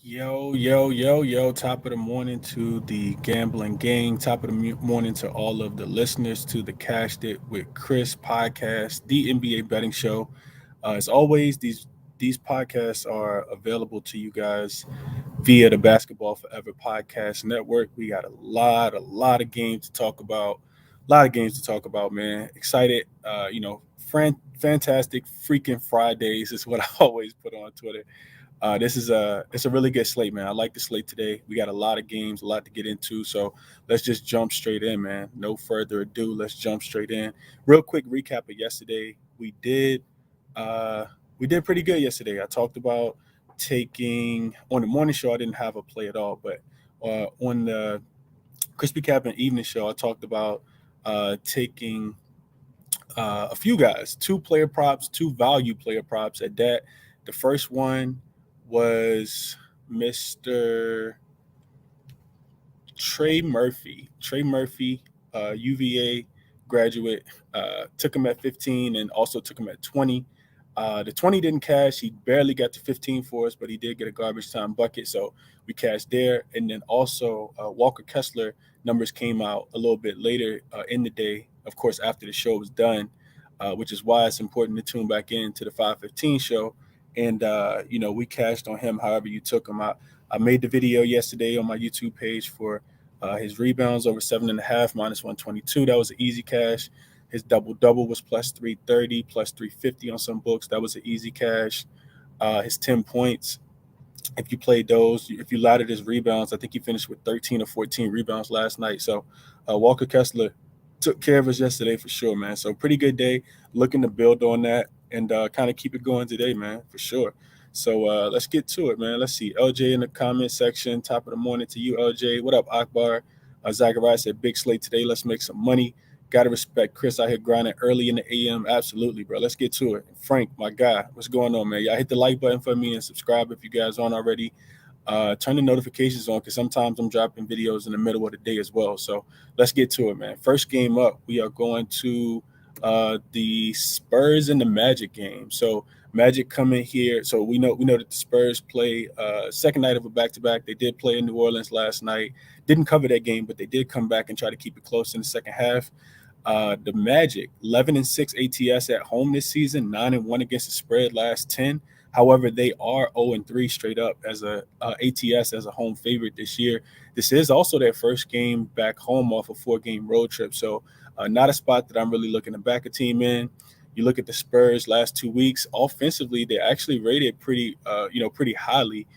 Yo. Top of the morning to the gambling gang. Top of the morning to all of the listeners to the Cashed It with Chris podcast, the NBA betting show. As always, these podcasts are available to you guys via the Basketball Forever podcast network. We got a lot of games to talk about. A lot of games to talk about, man. Excited. Fantastic freaking Fridays is what I always put on Twitter. This is it's a really good slate, man. I like the slate today. We got a lot of games, a lot to get into. So let's just jump straight in, man. No further ado, let's jump straight in. Real quick recap of yesterday. Uh, we did pretty good yesterday. I talked about taking on the morning show. I didn't have a play at all, but on the Crispy Cap and Evening show, I talked about taking a few guys, two player props, two value player props at that. The first one was Mr. Trey Murphy. Trey Murphy, UVA graduate, took him at 15 and also took him at 20. The 20 didn't cash. He barely got to 15 for us, but he did get a garbage time bucket. So we cashed there. And then also Walker Kessler numbers came out a little bit later in the day, of course, after the show was done, which is why it's important to tune back in to the 5:15 show. And, we cashed on him however you took him out. I made the video yesterday on my YouTube page for his rebounds over 7.5 minus 122. That was an easy cash. His double was plus 330, plus 350 on some books. That was an easy cash. His 10 points, if you played those, if you laddered his rebounds, I think he finished with 13 or 14 rebounds last night. So Walker Kessler took care of us yesterday for sure, man. So pretty good day. Looking to build on that and kind of keep it going today, man, for sure. So let's get to it, man. Let's see. LJ in the comment section. Top of the morning to you, LJ. What up, Akbar? Zachariah said, big slate today. Let's make some money. Got to respect Chris out here grinding early in the AM. Absolutely, bro. Let's get to it. Frank, my guy, what's going on, man? Y'all hit the like button for me and subscribe if you guys aren't already. Turn the notifications on because sometimes I'm dropping videos in the middle of the day as well. So let's get to it, man. First game up, we are going to the Spurs and the Magic game. So Magic come in here. So we know that the Spurs play second night of a back-to-back. They did play in New Orleans last night. Didn't cover that game, but they did come back and try to keep it close in the second half. The Magic, 11-6 ATS at home this season, 9-1 against the spread last 10. However, they are 0-3 straight up as a ATS as a home favorite this year. This is also their first game back home off a 4-game road trip, so not a spot that I'm really looking to back a team in. You look at the Spurs last 2 weeks. Offensively, they actually rated pretty highly.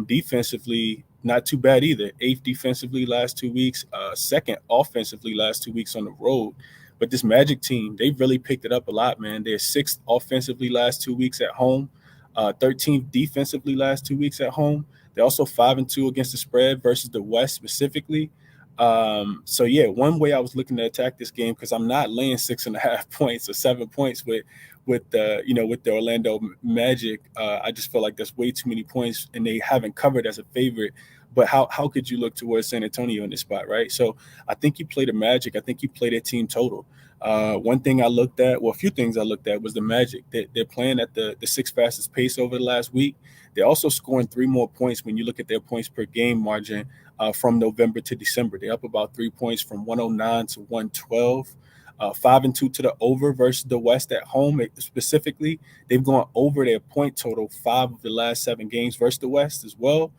Defensively, not too bad either. Eighth defensively last 2 weeks. Second offensively last 2 weeks on the road. But this Magic team, they've really picked it up a lot, man. They're sixth offensively last 2 weeks at home. 13th defensively last 2 weeks at home. They're also 5-2 against the spread versus the West specifically. So yeah, one way I was looking to attack this game because I'm not laying 6.5 points or 7 points with the Orlando Magic. I just feel like that's way too many points, and they haven't covered as a favorite. But how could you look towards San Antonio in this spot, right? So I think you play the Magic. I think you play their team total. One thing I looked at, well, a few things I looked at was the Magic. They're playing at the sixth fastest pace over the last week. They're also scoring 3 more points when you look at their points per game margin from November to December. They're up about 3 points from 109 to 112. 5-2 to the over versus the West at home specifically. They've gone over their point total 5 of the last 7 games versus the West as well.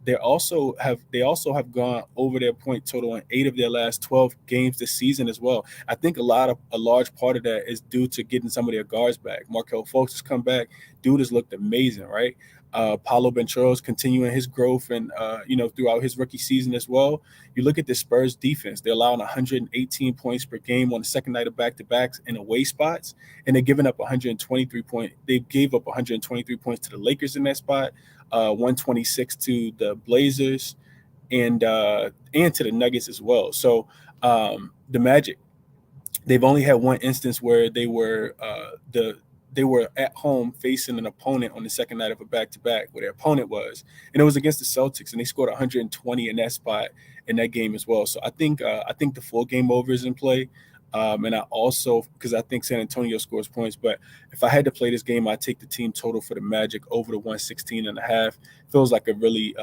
They also have gone over their point total in 8 of their last 12 games this season as well. I think a large part of that is due to getting some of their guards back. Markel Fultz has come back. Dude has looked amazing, right? Paulo Bentro's continuing his growth and throughout his rookie season as well. You look at the Spurs defense; they're allowing 118 points per game on the second night of back-to-backs in away spots, and they're giving up 123 points. They gave up 123 points to the Lakers in that spot, 126 to the Blazers, and to the Nuggets as well. So the Magic, they've only had one instance where they were at home facing an opponent on the second night of a back-to-back where their opponent was, and it was against the Celtics, and they scored 120 in that spot in that game as well. So I think the full game over is in play. And I also, because I think San Antonio scores points, but if I had to play this game, I'd take the team total for the Magic over the 116.5. Feels like a really,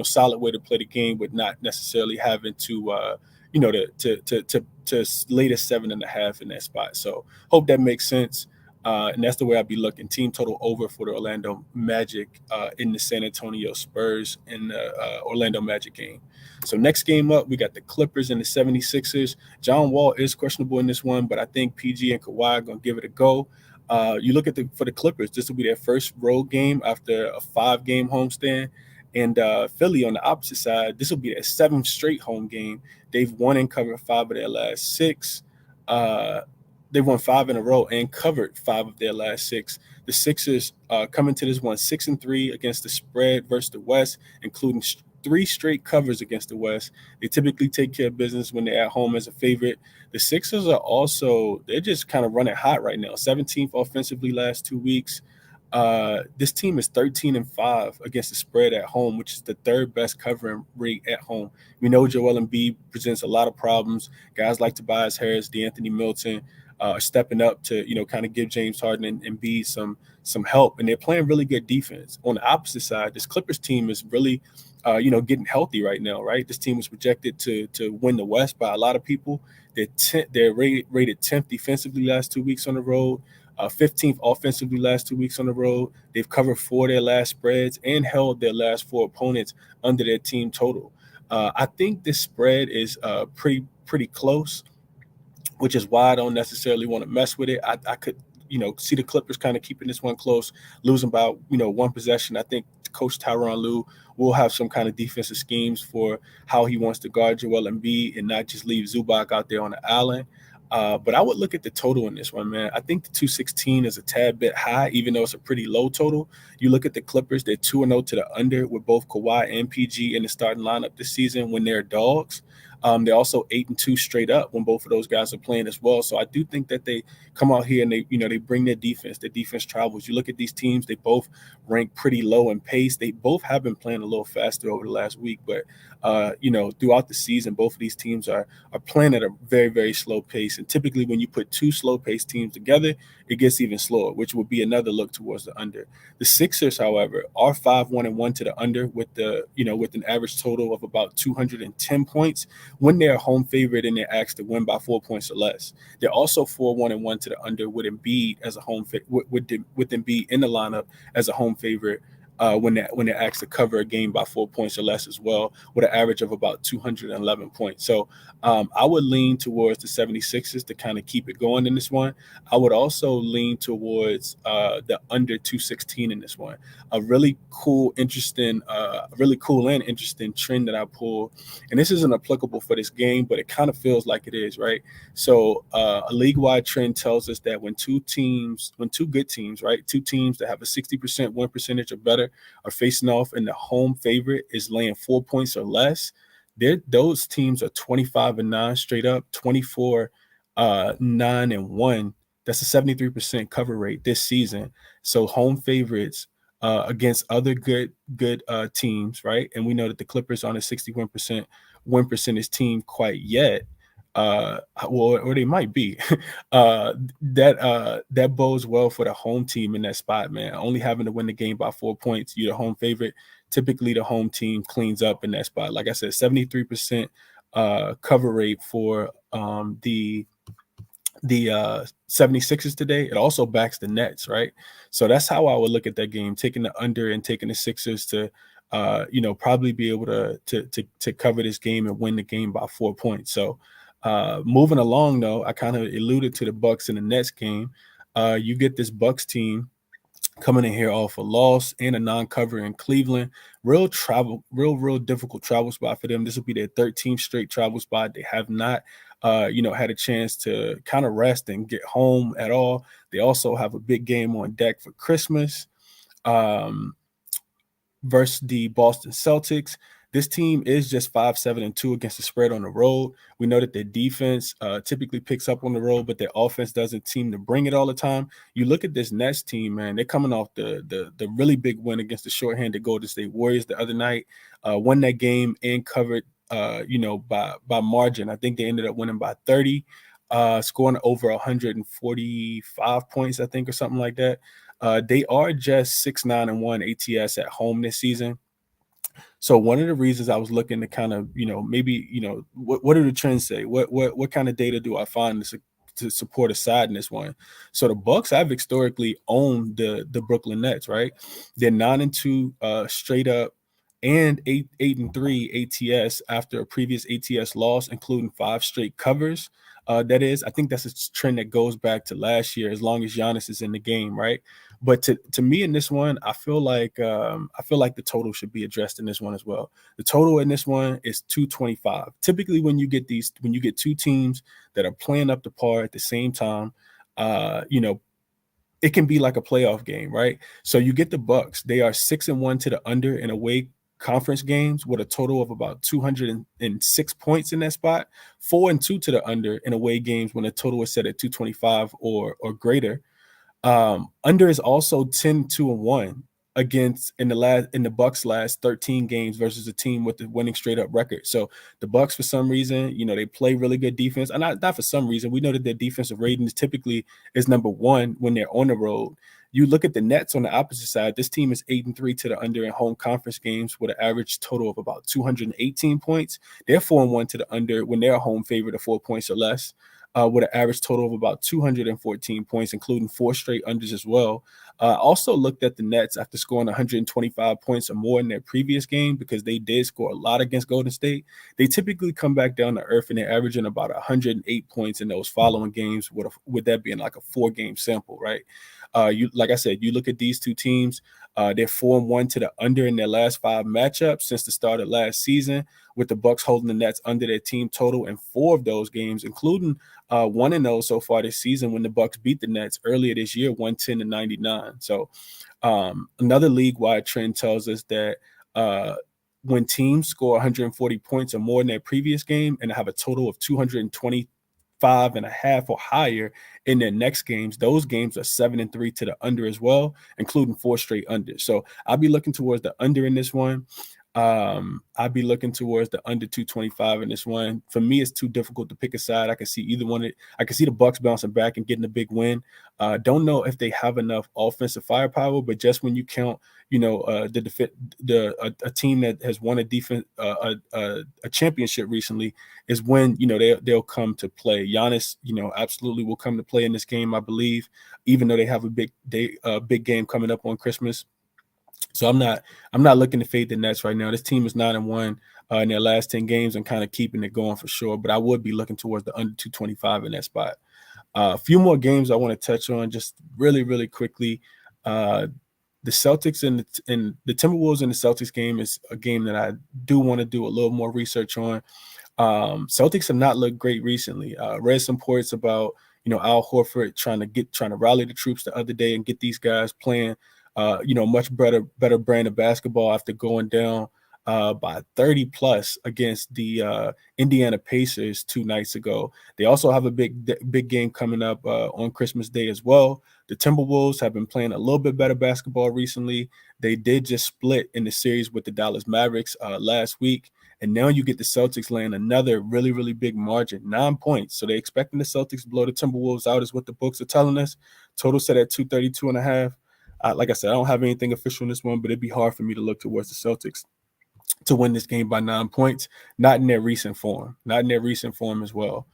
solid way to play the game, but not necessarily having to, to lay the 7.5 in that spot. So hope that makes sense. And that's the way I'd be looking. Team total over for the Orlando Magic in the San Antonio Spurs in the Orlando Magic game. So next game up, we got the Clippers and the 76ers. John Wall is questionable in this one, but I think PG and Kawhi are going to give it a go. You look at for the Clippers, this will be their first road game after a 5-game homestand. And Philly on the opposite side, this will be their 7th straight home game. They've won and covered 5 of their last 6. They won 5 in a row and covered 5 of their last 6. The Sixers coming to this one 6-3 against the spread versus the West, including 3 straight covers against the West. They typically take care of business when they're at home as a favorite. The Sixers are also, they're just kind of running hot right now. 17th offensively last 2 weeks. This team is 13-5 against the spread at home, which is the 3rd best covering rate at home. We know Joel Embiid presents a lot of problems. Guys like Tobias Harris, DeAnthony Milton are stepping up to, kind of give James Harden and Embiid some help, and they're playing really good defense. On the opposite side, this Clippers team is really, getting healthy right now, right? This team was projected to win the West by a lot of people. They're rated 10th defensively last 2 weeks on the road. 15th offensively last 2 weeks on the road. They've covered 4 of their last spreads and held their last 4 opponents under their team total. I think this spread is pretty close, which is why I don't necessarily want to mess with it. I could, see the Clippers kind of keeping this one close, losing by, 1 possession. I think Coach Tyronn Lue will have some kind of defensive schemes for how he wants to guard Joel Embiid and not just leave Zubac out there on the island. But I would look at the total in this one, man. I think the 216 is a tad bit high, even though it's a pretty low total. You look at the Clippers, they're 2-0 to the under with both Kawhi and PG in the starting lineup this season when they're dogs. They're also 8-2 straight up when both of those guys are playing as well. So I do think that they come out here and they bring their defense. Their defense travels. You look at these teams; they both rank pretty low in pace. They both have been playing a little faster over the last week, but throughout the season, both of these teams are playing at a very, very slow pace. And typically, when you put 2 slow-paced teams together, it gets even slower, which would be another look towards the under. The Sixers, however, are 5-1-1 to the under with an average total of about 210 points when they're a home favorite and they're asked to win by 4 points or less. They're also 4-1-1 to the under with Embiid as a home with Embiid in the lineup as a home favorite. When they're asked to cover a game by 4 points or less as well, with an average of about 211 points. So I would lean towards the 76ers to kind of keep it going in this one. I would also lean towards the under 216 in this one. A really cool and interesting trend that I pulled, and this isn't applicable for this game, but it kind of feels like it is, right? So a league-wide trend tells us that when two good teams, right, 2 teams that have a 60% win percentage or better are facing off and the home favorite is laying 4 points or less, those teams are 25-9 straight up, 24-9-1. That's a 73% cover rate this season. So home favorites against other good teams, right? And we know that the Clippers aren't a 61% win percentage team quite yet. Or they might be. That bodes well for the home team in that spot, man. Only having to win the game by 4 points, you're the home favorite. Typically, the home team cleans up in that spot. Like I said, 73% cover rate for the 76ers today. It also backs the Nets, right? So that's how I would look at that game, taking the under and taking the Sixers to probably be able to cover this game and win the game by 4 points. So moving along, though, I kind of alluded to the Bucks in the Nets game. You get this Bucks team coming in here off a loss and a non-cover in Cleveland. Real difficult travel spot for them. This will be their 13th straight travel spot. They have not, had a chance to kind of rest and get home at all. They also have a big game on deck for Christmas. Versus the Boston Celtics. This team is just 5-7-2 against the spread on the road. We know that their defense typically picks up on the road, but their offense doesn't seem to bring it all the time. You look at this Nets team, man, they're coming off the really big win against the shorthanded Golden State Warriors the other night, won that game and covered, by margin. I think they ended up winning by 30. scoring over 145 points, I think, or something like that. They are just 6-9-1 ATS at home this season. So one of the reasons I was looking to kind of, maybe, what do the trends say? What kind of data do I find to support a side in this one? So the Bucks have historically owned the Brooklyn Nets, right? They're 9-2 straight up, and 8-3 ATS after a previous ATS loss, including 5 straight covers. That is, I think that's a trend that goes back to last year, as long as Giannis is in the game, right? But to me in this one, I feel like the total should be addressed in this one as well. The total in this one is 225. Typically, when you get two teams that are playing up to par at the same time, it can be like a playoff game, right? So you get the Bucks. They are 6-1 to the under in away conference games with a total of about 206 points in that spot. 4-2 to the under in away games when a total is set at 225 or greater. Under is also 10-2-1 against in the Bucks last 13 games versus a team with the winning straight up record. So the Bucks, for some reason, they play really good defense. And not for some reason, we know that their defensive rating typically is number one when they're on the road. You look at the Nets on the opposite side. This team is 8-3 to the under in home conference games with an average total of about 218 points. They're 4-1 to the under when they're a home favorite of 4 points or less. With an average total of about 214 points, including 4 straight unders as well. Also looked at the Nets after scoring 125 points or more in their previous game, because they did score a lot against Golden State. They typically come back down to earth, and they're averaging about 108 points in those following games, with that being like a 4-game sample, right? Like I said, you look at these two teams, they're 4-1 to the under in their last 5 matchups since the start of last season, with the Bucks holding the Nets under their team total in 4 of those games, including 1-0 so far this season when the Bucks beat the Nets earlier this year, 110-99. So another league-wide trend tells us that when teams score 140 points or more in their previous game and have a total of 225.5 or higher in their next games, those games are 7-3 to the under as well, including 4 straight unders. So I'll be looking towards the under in this one. I'd be looking towards the under 225 in this one. For me, it's too difficult to pick a side. I can see either one. I can see the Bucks bouncing back and getting a big win. Don't know if they have enough offensive firepower, but just when you count, a team that has won a championship recently is when they'll come to play. Giannis, absolutely will come to play in this game, I believe, even though they have a big game coming up on Christmas. So I'm not looking to fade the Nets right now. This team is 9-1 in their last 10 games and kind of keeping it going for sure. But I would be looking towards the under 225 in that spot. A few more games I want to touch on just really, really quickly. The Celtics and the Timberwolves in the Celtics game is a game that I do want to do a little more research on. Celtics have not looked great recently. Read some reports about Al Horford trying to rally the troops the other day and get these guys playing much better brand of basketball after going down by 30 plus against the Indiana Pacers 2 nights ago. They also have a big game coming up on Christmas Day as well. The Timberwolves have been playing a little bit better basketball recently. They did just split in the series with the Dallas Mavericks last week. And now you get the Celtics laying another really, really big margin, 9 points. So they're expecting the Celtics to blow the Timberwolves out, is what the books are telling us. Total set at 232.5. Like I said, I don't have anything official in this one, but it'd be hard for me to look towards the Celtics to win this game by 9 points. Not in their recent form as well.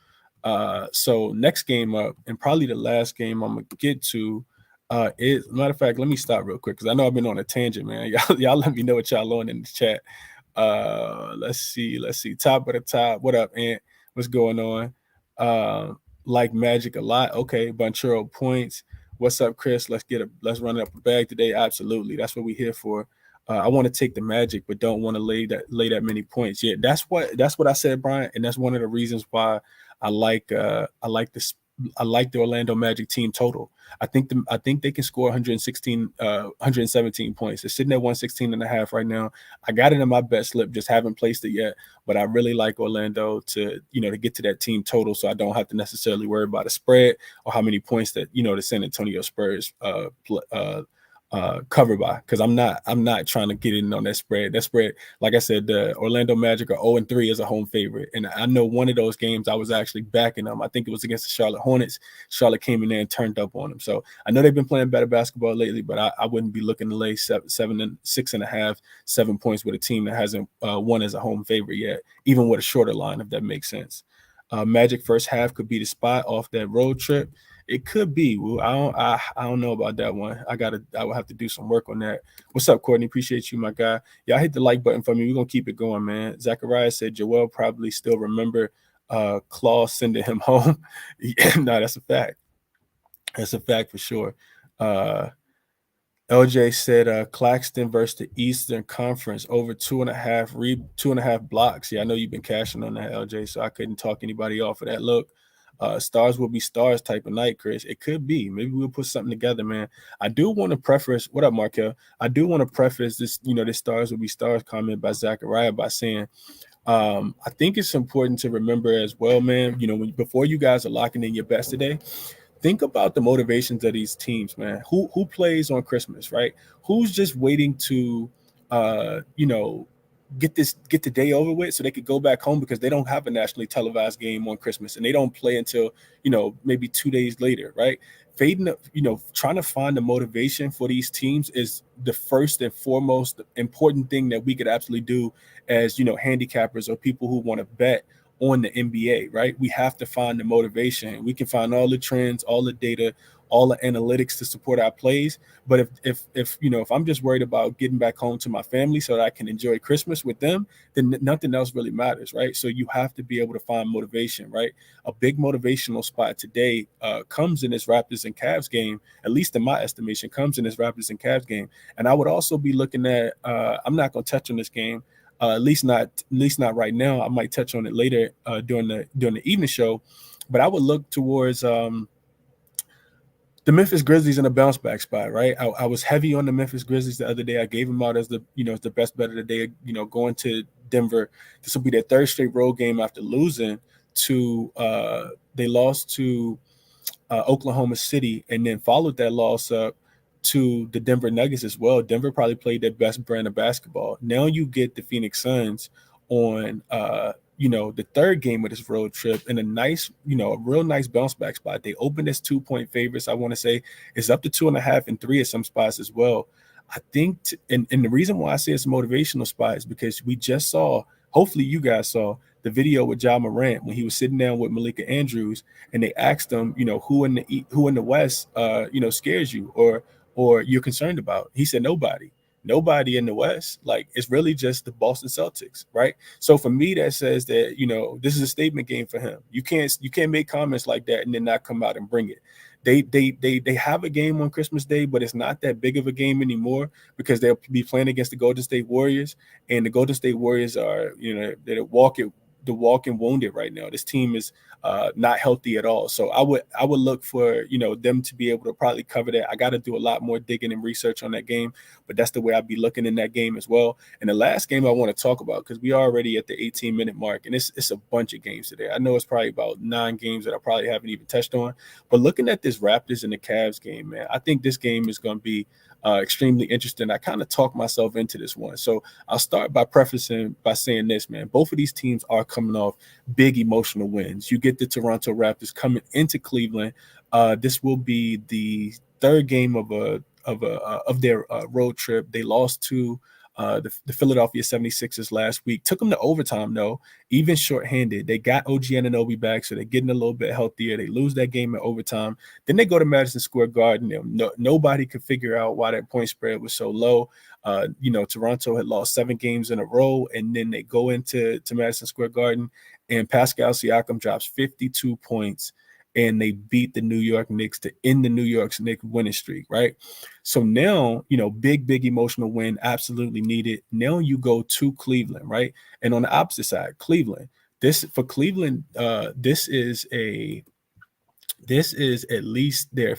So next game up, and probably the last game I'm gonna get to, is, matter of fact, let me stop real quick because I know I've been on a tangent, man. Y'all let me know what y'all on in the chat. Let's see. Top of the top. What up, Ant? What's going on? Like Magic a lot. Okay, Bunchero points. What's up, Chris? Let's run up a bag today. Absolutely. That's what we're here for. I want to take the Magic, but don't want to lay that many points. Yeah, that's what I said, Brian, and that's one of the reasons why I like the Orlando Magic team total. I think they can score 117 points. They're sitting at 116.5 right now. I got it in my bet slip, just haven't placed it yet. But I really like Orlando to get to that team total, so I don't have to necessarily worry about a spread or how many points that the San Antonio Spurs cover by, because I'm not trying to get in on that spread. That spread, like I said, the Orlando Magic are 0-3 as a home favorite, and I know one of those games I was actually backing them. I think it was against the Charlotte Hornets. Charlotte came in there and turned up on them. So I know they've been playing better basketball lately, but I wouldn't be looking to lay 7 points with a team that hasn't won as a home favorite yet, even with a shorter line, if that makes sense. Magic first half could be the spot off that road trip. It could be. Well, I don't know about that one. I will have to do some work on that. What's up, Courtney? Appreciate you, my guy. Yeah, hit the like button for me. We're gonna keep it going, man. Zachariah said Joel probably still remember Claw sending him home. Yeah, no, that's a fact. That's a fact for sure. LJ said Claxton versus the Eastern Conference over 2.5 blocks. Yeah, I know you've been cashing on that, LJ, so I couldn't talk anybody off of that. Look, stars will be stars type of night, Chris. It could be. Maybe we'll put something together, man. I do want to preface. What up, Markel? I do want to preface this, this stars will be stars comment by Zachariah by saying, I think it's important to remember as well, man. Before you guys are locking in your bets today, think about the motivations of these teams, man. Who plays on Christmas, right? Who's just waiting to get the day over with so they could go back home because they don't have a nationally televised game on Christmas and they don't play until maybe 2 days later, right? Fading, trying to find the motivation for these teams is the first and foremost important thing that we could absolutely do as handicappers or people who want to bet on the NBA, right? We have to find the motivation. We can find all the trends, all the data, all the analytics to support our plays. But if I'm just worried about getting back home to my family so that I can enjoy Christmas with them, then nothing else really matters, right? So you have to be able to find motivation, right? A big motivational spot today comes in this Raptors and Cavs game, at least in my estimation, comes in this Raptors and Cavs game. And I would also be looking at, I'm not going to touch on this game, at least not right now. I might touch on it later during the evening show, but I would look towards the Memphis Grizzlies in a bounce back spot, right? I was heavy on the Memphis Grizzlies the other day. I gave them out as the best bet of the day. Going to Denver, this will be their third straight road game after losing to they lost to Oklahoma City and then followed that loss up to the Denver Nuggets as well. Denver probably played their best brand of basketball. Now you get the Phoenix Suns on the third game of this road trip in a nice, a real nice bounce back spot. They opened as 2-point favorites. I want to say it's up to 2.5 and 3 at some spots as well. I think, and the reason why I say it's a motivational spot is because we just saw, hopefully you guys saw the video with Ja Morant when he was sitting down with Malika Andrews and they asked him, who in the West, scares you or you're concerned about. He said nobody in the West. Like, it's really just the Boston Celtics, right? So for me, that says that this is a statement game for him. You can't make comments like that and then not come out and bring it. They have a game on Christmas Day, but it's not that big of a game anymore because they'll be playing against the Golden State Warriors, and the Golden State Warriors are they're walking wounded right now. This team is not healthy at all. So I would look for them to be able to probably cover that. I got to do a lot more digging and research on that game, but that's the way I'd be looking in that game as well. And the last game I want to talk about, because we are already at the 18-minute mark, and it's a bunch of games today. I know it's probably about 9 games that I probably haven't even touched on, but looking at this Raptors and the Cavs game, man, I think this game is going to be extremely interesting. I kind of talked myself into this one. So I'll start by prefacing by saying this, man. Both of these teams are coming off big emotional wins. You get the Toronto Raptors coming into Cleveland. This will be the third game of their road trip. They lost to the Philadelphia 76ers last week. Took them to overtime, though, even shorthanded. They got OG Anunoby back, so they're getting a little bit healthier. They lose that game in overtime. Then they go to Madison Square Garden. Nobody could figure out why that point spread was so low. Toronto had lost 7 games in a row, and then they go into Madison Square Garden, and Pascal Siakam drops 52 points, and they beat the New York Knicks to end the New York Knicks winning streak, right? So now, big emotional win, absolutely needed. Now you go to Cleveland, right? And on the opposite side, Cleveland. This is at least their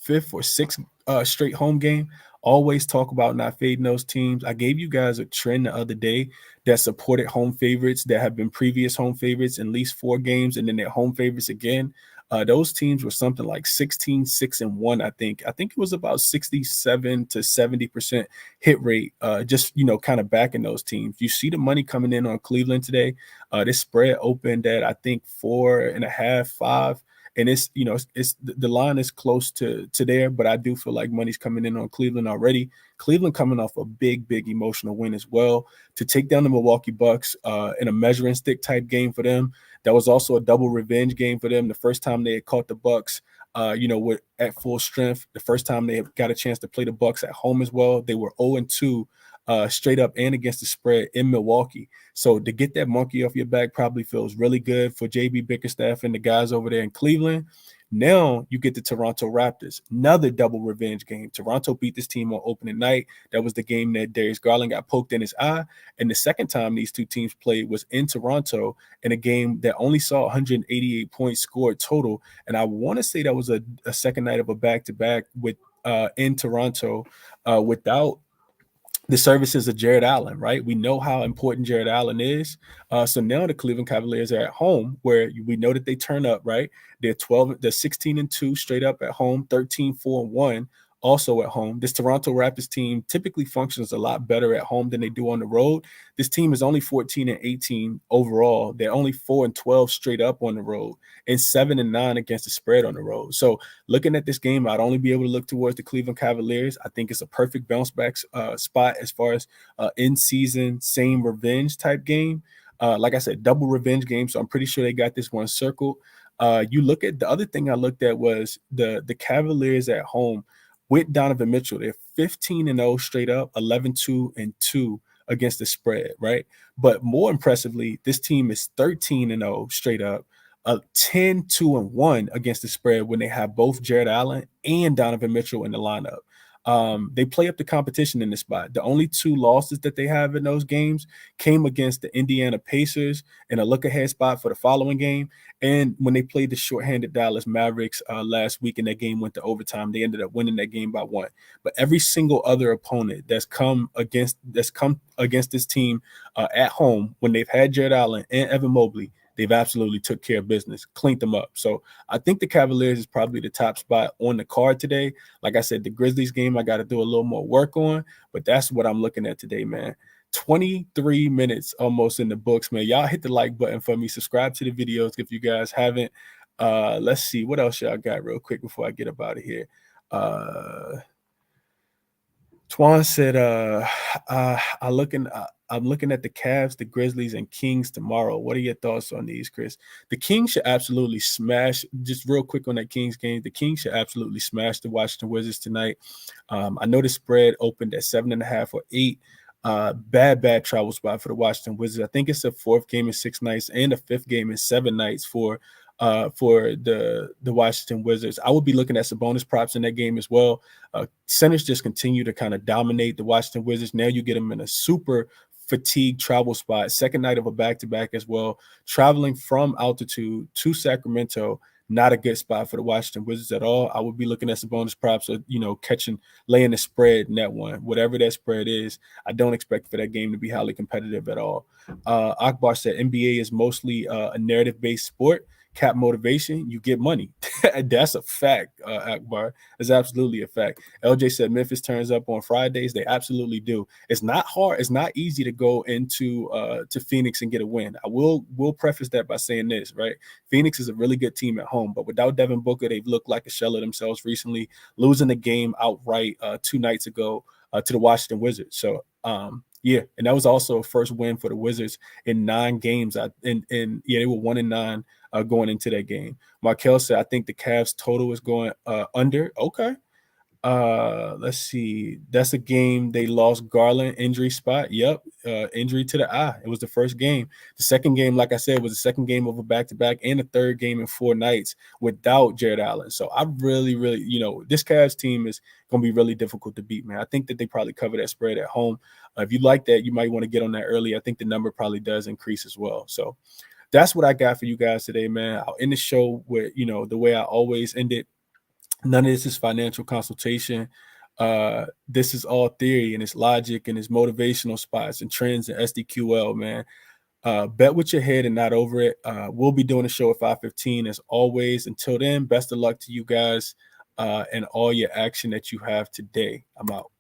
5th or 6th straight home game. Always talk about not fading those teams. I gave you guys a trend the other day that supported home favorites that have been previous home favorites in at least 4 games, and then they're home favorites again. Those teams were something like 16, 6-1, I think. I think it was about 67 to 70% hit rate, just, kind of backing those teams. You see the money coming in on Cleveland today. This spread opened at, I think, 4.5, 5. And it's, it's the line is close to there, but I do feel like money's coming in on Cleveland already. Cleveland coming off a big, big emotional win as well to take down the Milwaukee Bucks in a measuring stick type game for them. That was also a double revenge game for them. The first time they had caught the Bucks, with at full strength. The first time they got a chance to play the Bucks at home as well. They were 0-2 straight up and against the spread in Milwaukee. So to get that monkey off your back probably feels really good for JB Bickerstaff and the guys over there in Cleveland. Now you get the Toronto Raptors, another double revenge game. Toronto beat this team on opening night. That was the game that Darius Garland got poked in his eye. And the second time these two teams played was in Toronto in a game that only saw 188 points scored total. And I want to say that was a second night of a back-to-back with in Toronto without the services of Jared Allen, right? We know how important Jared Allen is. So now the Cleveland Cavaliers are at home where we know that they turn up, right? They're 16-2 straight up at home, 13-4-1 also at home. This Toronto Raptors team typically functions a lot better at home than they do on the road. This team is only 14-18 overall. They're only 4-12 straight up on the road and 7-9 against the spread on the road. So looking at this game, I'd only be able to look towards the Cleveland Cavaliers. I think it's a perfect bounce back spot as far as in-season, same revenge type game. Like I said, double revenge game. So I'm pretty sure they got this one circled. You look at the other thing I looked at was the Cavaliers at home with Donovan Mitchell. They're 15-0 straight up, 11-2-2 against the spread, right? But more impressively, this team is 13-0 straight up, 10-2-1 against the spread when they have both Jared Allen and Donovan Mitchell in the lineup. They play up the competition in this spot. The only two losses that they have in those games came against the Indiana Pacers in a look-ahead spot for the following game. And when they played the shorthanded Dallas Mavericks last week and that game went to overtime, they ended up winning that game by 1. But every single other opponent that's come against this team at home when they've had Jared Allen and Evan Mobley, they've absolutely took care of business, cleaned them up. So I think the Cavaliers is probably the top spot on the card today. Like I said, the Grizzlies game, I got to do a little more work on, but that's what I'm looking at today, man. 23 minutes almost in the books, man. Y'all hit the like button for me. Subscribe to the videos if you guys haven't. Let's see. What else y'all got real quick before I get up out of here? Twan said, I'm looking at the Cavs, the Grizzlies, and Kings tomorrow. What are your thoughts on these, Chris? The Kings should absolutely smash. Just real quick on that Kings game, the Kings should absolutely smash the Washington Wizards tonight. I know the spread opened at 7.5 or 8. Bad travel spot for the Washington Wizards. I think it's a 4th game in 6 nights and a 5th game in 7 nights for the Washington Wizards. I would be looking at some bonus props in that game as well. Centers just continue to kind of dominate the Washington Wizards. Now you get them in a super fatigue travel spot, second night of a back-to-back as well, traveling from altitude to Sacramento. Not a good spot for the Washington Wizards at all. I would be looking at some bonus props or, laying the spread in that one. Whatever that spread is, I don't expect for that game to be highly competitive at all. Akbar said NBA is mostly a narrative-based sport. Cap motivation, you get money. That's a fact, Akbar. It's absolutely a fact. LJ said Memphis turns up on Fridays. They absolutely do. It's not hard. It's not easy to go into to Phoenix and get a win. I will preface that by saying this, right? Phoenix is a really good team at home, but without Devin Booker, they've looked like a shell of themselves recently, losing the game outright 2 nights ago to the Washington Wizards. So, yeah, and that was also a first win for the Wizards in 9 games. They were 1-9 going into that game. Markel said, I think the Cavs total is going under. Okay. Let's see. That's a game they lost Garland, injury spot. Yep. Injury to the eye. It was the first game. The second game, like I said, was the second game of a back-to-back and the third game in 4 nights without Jared Allen. So I really, this Cavs team is going to be really difficult to beat, man. I think that they probably cover that spread at home. If you like that, you might want to get on that early. I think the number probably does increase as well. So that's what I got for you guys today, man. I'll end the show with, the way I always end it. None of this is financial consultation. This is all theory and it's logic and it's motivational spots and trends and SDQL, man. Bet with your head and not over it. We'll be doing a show at 5:15 as always. Until then, best of luck to you guys and all your action that you have today. I'm out.